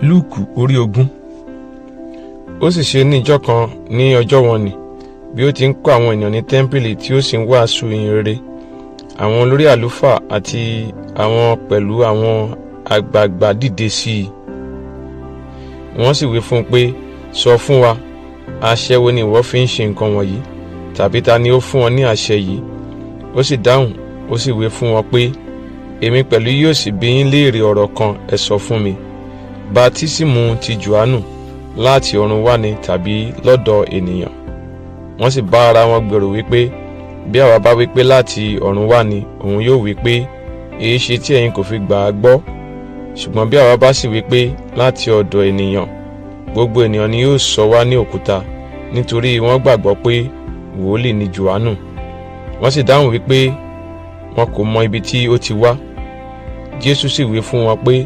Lúùkù orí 20. Ó sì ṣe ní ìjọ kan ní ọjọ́ wọn nì, bí ó ti ń kọ́ àwọn ènìyàn ní tẹ́ḿpìlì tí ó sì ń wàásù ìhìnrere, àwọn olórí àlùfáà àti àwọn pẹ̀lú àwọn àgbààgbà dìde sí i. Wọ́n sì wí fún un pé, sọ fún wa, àṣẹ wo ni ìwọ fi ń ṣe nǹkan wọ̀nyí? Tàbí ta ni ó fún ọ ní àṣẹ yìí? Ó sì dáhùn, ó sì wí fún wọn pé, èmi pẹ̀lú yóò sì bi yín léèrè ọ̀rọ̀ kan, ẹ sọ fún mi. Bátísímù ti Jòhánù láti ọ̀run wá ni tàbí lọ́dọ̀ ènìyàn? Wọ́n sì bá ara wọn gbèrò wípé, bí àwa bá wípé láti ọ̀run wá ni, òun yóò wípé, èé ṣe tí ẹ̀yin kò fi gbà á gbọ́? Ṣùgbọ́n bí àwa bá sì wípé láti ọ̀dọ̀ ènìyàn, gbogbo ènìyàn ni yóò sọ wá ní òkúta, nítorí wọ́n gbàgbọ́ pé wòlíì ni Jòhánù. Wọ́n sì dáhùn wípé wọn kò mọ ibi tí ó ti wá. Jésù sì wí fún wọn pé,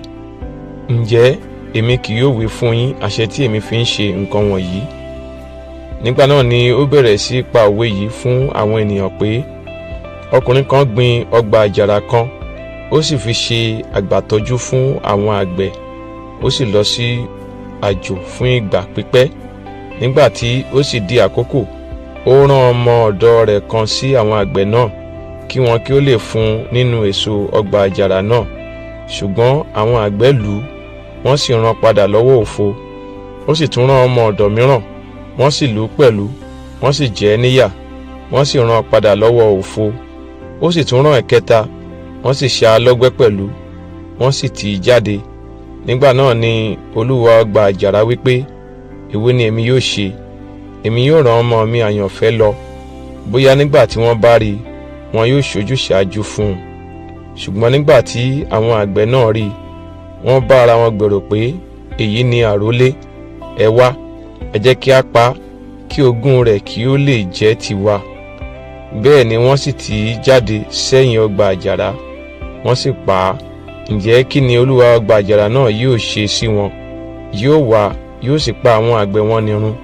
ǹjẹ́ èmi kì yóò wí fún yín àṣẹ tí èmi fi ń ṣe nǹkan wọ̀nyí? Nígbà náà ni ó bẹ̀rẹ̀ sí pa òwe yìí fún àwọn ènìyàn pé, ọkùnrin kan gbin ọgbà àjàrà kan, ó sì fi ṣe àgbàtọ́jú fún àwọn àgbẹ̀, ó sì lọ sí àjò fún ìgbà pípẹ́. Nígbà tí ó sì di àkókò, ó rán ọmọ ọ̀dọ̀ rẹ̀ kan sí àwọn àgbẹ̀ náà, kí wọn kí ó lè fún nínú èso ọgbà àjàrà náà. Ṣùgbọ́n àwọn àgbẹ̀ lù ú, wọ́n sì rán padà lọ́wọ́ òfo. Ó sì tún rán ọmọ ọ̀dọ̀ mìíràn, wọ́n sì lù ú pẹ̀lú, wọ́n sì jẹ ẹ́ níyà, wọ́n sì rán padà lọ́wọ́ òfo. Ó sì tún rán ẹ̀kẹta, wọ́n sì ṣá a lọ́gbẹ́ pẹ̀lú, wọ́n sì tì í jáde. Nígbà náà ni olúwa ọgbà àjàrà wípé, èwo ni èmi yóò ṣe? Èmi yóò rán ọmọ mi àyànfẹ́ lọ, bóyá nígbà tí wọ́n bá rí i, wọn yóò ṣojú ṣáájú fún un. Ṣùgbọ́n nígbà tí àwọn àgbẹ̀ náà rí i, wọ́n bá ara wọn gbèrò pé, èyí ni àrólé, ẹ wá, ẹ jẹ́ kí a pa á, kí ogún rẹ̀ kí ó lè jẹ́ tiwa. Bẹ́ẹ̀ ni wọ́n sì tì í jáde sẹ́yìn ọgbà àjàrà, wọ́n sì pa á. Ǹjẹ́ kí ni olúwa ọgbà àjàrà náà yóò ṣe sí wọn? Yóò wá, yóò sì pa àwọn àgbẹ̀ wọn nírun,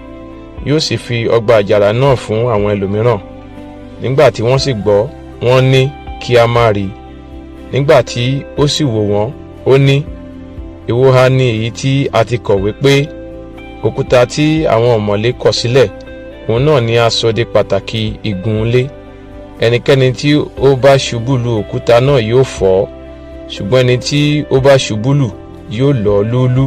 yóò sì fi ọgbà àjàrà náà fún àwọn ẹlòmíràn. Nígbà tí wọ́n sì gbọ́, wọ́n ní kí a má rí i. Nígbà tí ó sì wò wọ́n, ó ní, èwo ha ni èyí tí a ti kọ̀wé pé, òkúta tí àwọn ọ̀mọ̀lé kọ̀ sílẹ̀, òun náà ni a sọ di pàtàkì igun ilé. Ẹnikẹ́ni tí ó bá ṣubú lu òkúta náà yóò fọ́, ṣùgbọ́n ẹni tí ó bá ṣubú lù yóò lọ́ lúúlú.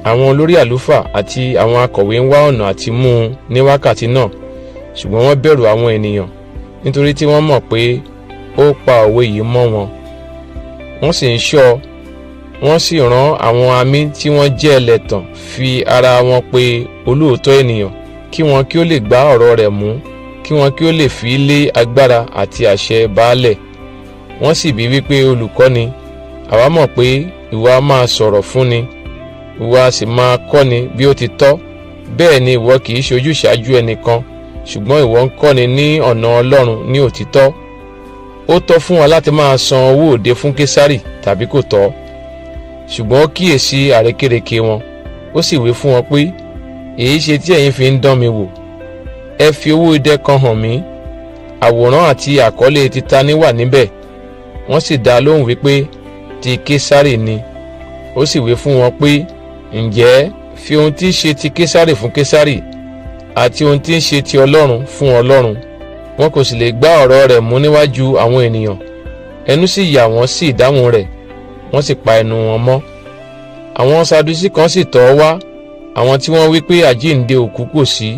Àwọn olórí àlùfáà àti àwọn akọ̀wé ń wá ọ̀nà àti mú un ní wákàtí náà, ṣùgbọ́n wọ́n bẹ̀rù àwọn ènìyàn, nítorí tí wọ́n mọ̀ pé ó pa òwe yìí mọ́ wọn. Wọ́n sì ń ṣọ́, wọ́n sì rán àwọn amí tí wọ́n jẹ́ ẹlẹ́tàn fi ara wọn pe olóòótọ́ ènìyàn, kí wọn kí ó lè gbá ọ̀rọ̀ rẹ̀ mú, kí wọn kí ó lè fi lé agbára àti àṣẹ baálẹ̀. Wọ́n sì bi wípé, olùkọ́ni, àwa mọ̀ pé ìwọ a máa sọ̀rọ̀ fúnni, ìwọ a sì máa kọ́ni bí ó ti tọ́. Bẹ́ẹ̀ ni ìwọ kì í ṣojú ṣáájú ẹnìkan, ṣùgbọ́n ìwọ ń kọ́ni ní ọ̀nà Ọlọ́run ní òtítọ́. Ó tọ́ fún wa láti máa san owó òde fún Késárì tàbí kò tọ́? Ṣùgbọ́n ó kíyèsí àrékérekè wọn, ó sì wí fún wọn pé, èyí ṣe tí ẹ̀yin fi ń dán mi wò? Ẹ fi owó idẹ kan hàn mí. Àwòrán àti àkọlé ti ta ni wà níbẹ̀? Wọ́n sì dá lóhùn wípé, ti Késárì ni. Ó sì wí fún wọn pé, ǹjẹ́ fi ohun tí í ṣe ti Késárì fún Késárì, àti ohun tí í ṣe ti Ọlọ́run fún Ọlọ́run. Wọn kò sì lè gbá ọ̀rọ̀ rẹ̀ mú níwájú àwọn ènìyàn. Ẹnu sì yà wọ́n sí ìdáhùn rẹ̀, wọ́n sì pa ẹnu wọn mọ́. Àwọn Sadusí kan sì tọ̀ ọ́ wá, àwọn tí wọ́n wí pé àjíǹde òkú kò sí.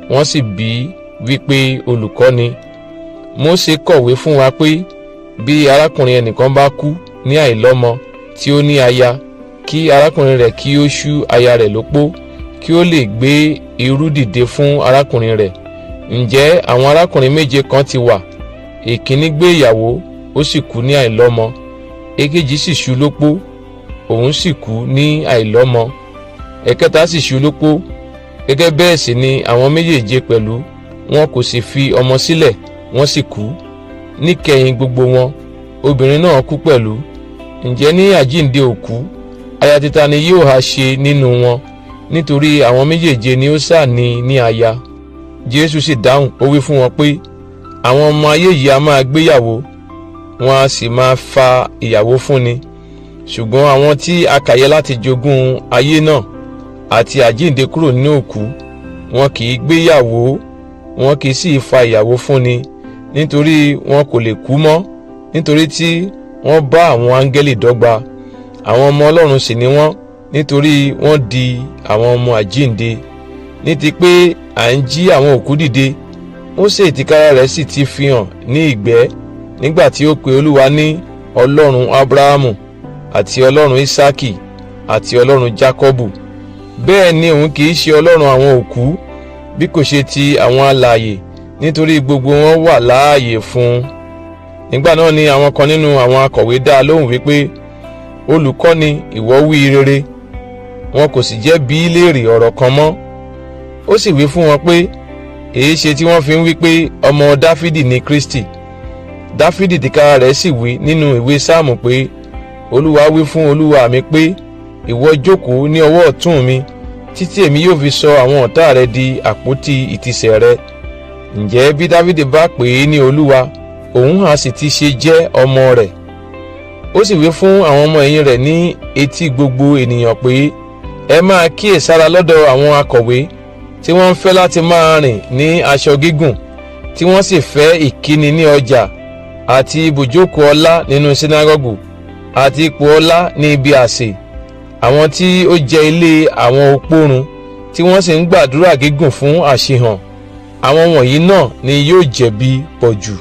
Wọ́n sì bi wípé, olùkọ́ni, Mósè kọ̀wé fún wa pé, bí arákùnrin ẹnìkan bá kú ní àìlọ́mọ tí ó ní aya, kí arákùnrin rẹ̀ kí ó ṣú aya rẹ̀ lópó, kí ó lè gbé irú dìde fún arákùnrin rẹ̀. Ǹjẹ́ àwọn arákùnrin méje kan ti wà, èkíní gbé ìyàwó, ó sì kú ní àìlọ́mọ, èkejì sì ṣú lópó, òun sì kú ní àìlọ́mọ, ẹ̀kẹta sì ṣú lópó. Gẹ́gẹ́ bẹ́ẹ̀ sì ni àwọn méjèèje pẹ̀lú, wọn kò sì fi ọmọ sílẹ̀, wọ́n sì kú. Níkẹyìn gbogbo wọn, obìnrin náà kú pẹ̀lú. Ǹjẹ́ ní àjíǹde òkú, aya títa ni yóò ha ṣe nínú wọn? Nítorí àwọn méjèèje ni ó sá ní aya. Jésù sì dáhùn, ó wí fún wọn pé, àwọn ọmọ ayé yìí a máa gbéyàwó, wọn a sì máa fa ìyàwó fúnni, ṣùgbọ́n àwọn tí a kà yẹ láti jogún ayé náà àti àjíǹde kúrò nínú òkú, wọn kì í gbéyàwó, wọn kì í sì fa ìyàwó fúnni, nítorí wọn kò lè kú mọ́, nítorí tí wọ́n bá àwọn áńgẹ́lì dọ́gba. Àwọn ọmọ Ọlọ́run sì ni wọ́n, nítorí wọ́n di àwọn ọmọ àjíǹde. Ní ti pé à ń jí àwọn òkú dìde, Mósè tìkára rẹ̀ sì ti fi hàn ní ìgbẹ́ nígbà tí ó pe Olúwa ní Ọlọ́run Ábúráhámù àti Ọlọ́run Ísákì àti Ọlọ́run Jákọ́bù. Bẹ́ẹ̀ ni òun kì í ṣe Ọlọ́run àwọn òkú, bí kò ṣe ti àwọn alààyè, nítorí gbogbo wọn wà láàyè fún un. Nígbà náà ni àwọn kan nínú àwọn akọ̀wé dá lóhùn wípé, Olùkọ́ni, ìwọ wí rere. Wọn kò sì jẹ́ bi í léèrè ọ̀rọ̀ kan mọ́. Ó sì wí fún wọn pé, èéṣe tí wọ́n fi ń wí pé ọmọ Dáfídì ni Kristi? Dáfídì tìkára rẹ̀ sì wí nínú ìwé Sáàmù pé, Olúwa wí fún Olúwa mi pé, ìwọ jókòó ní ọwọ́ ọ̀tún mi, títí èmi yóò fi sọ àwọn ọ̀tá rẹ di àpótí ìtìsẹ̀ rẹ. Ǹjẹ́ bí Dáfídì bá pè é ní Olúwa, òun á sì ti ṣe jẹ́ ọmọ rẹ̀. Ó sì wí fún àwọn ọmọ ẹ̀yìn rẹ̀ ní etí gbogbo ènìyàn pé, ẹ máa kíyèsára lọ́dọ̀ àwọn akọ̀wé tí wọ́n ń fẹ́ láti máa rìn ní aṣọ gígùn, tí wọ́n sì fẹ́ ìkíni ní ọjà àti ibùjókòó ọlá nínú sínágọ́gù àti ipò ọlá ní ibi àsè, àwọn tí ó jẹ ilé àwọn opórun, tí wọ́n sì ń gbàdúrà gígùn fún àṣehàn. Àwọn wọ̀nyí náà ni yóò jẹ̀bi pọ̀jù.